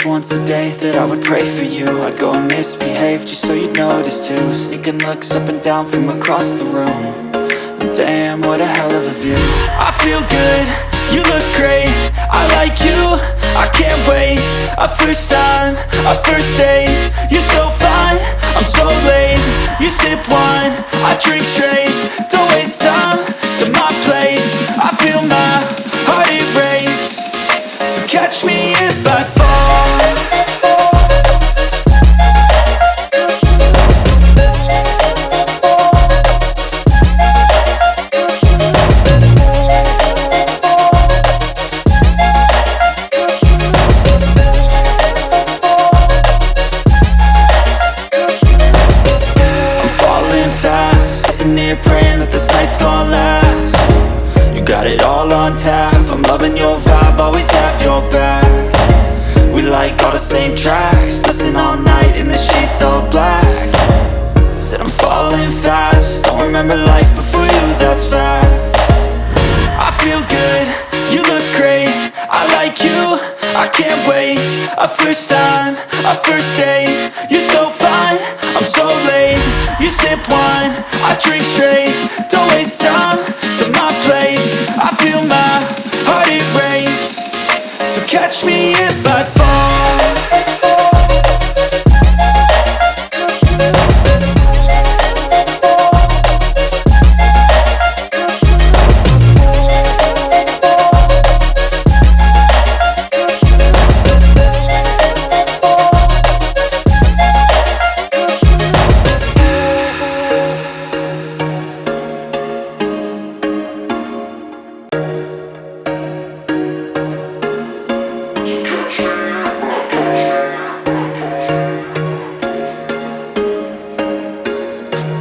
was once a day that I would pray for you. I'd go and misbehave just so you'd notice too. Sneaking looks up and down from across the room. And damn, what a hell of a view. I feel good, you look great, I like you, I can't wait. A first time, a first date, you're so fine, I'm so late. You sip wine, I drink straight, don't waste time to my place. I feel my heart erase, so catch me if I fall. Praying that this night's gonna last. You got it all on tap, I'm loving your vibe, always have your back. We like all the same tracks, listen all night in the sheets all black. Said I'm falling fast, don't remember life before you, that's fact. I feel good, you look great, I like you, I can't wait. A first time, a first date, you're so fine, I'm so late. You sip wine, I drink straight, don't waste time to my place. I feel my heart erase, so catch me if I fall.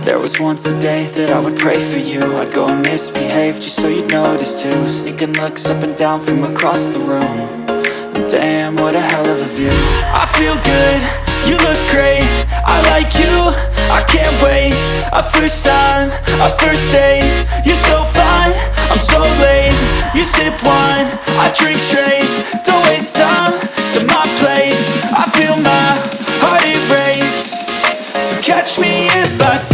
There was once a day that I would pray for you. I'd go and misbehave just so you'd notice too. Sneaking looks up and down from across the room. And damn, what a hell of a view. I feel good, you look great, I like you, I can't wait. A first time, a first date, you're so fine, I'm so late. You sip wine, I drink straight, don't waste time to my place. I feel my heart erase, so catch me if I fall.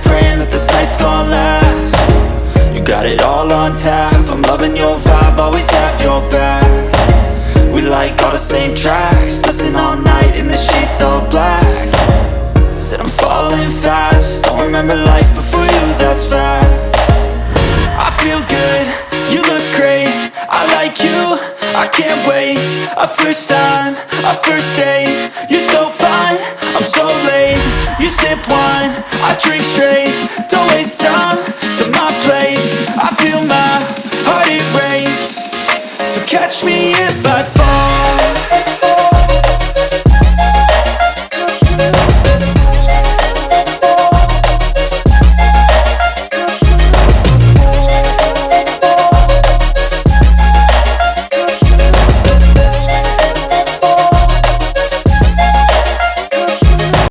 Praying that this night's gonna last. You got it all on tap, I'm loving your vibe, always have your back. We like all the same tracks, listen all night in the sheets all black. Said I'm falling fast, don't remember life before you, that's fact. I feel good, you look great, I like you, I can't wait. A first time, a first date, you're so fine, I'm so late. You sip wine, I drink straight, don't waste time to my place. I feel my heart erase, so catch me if I fall.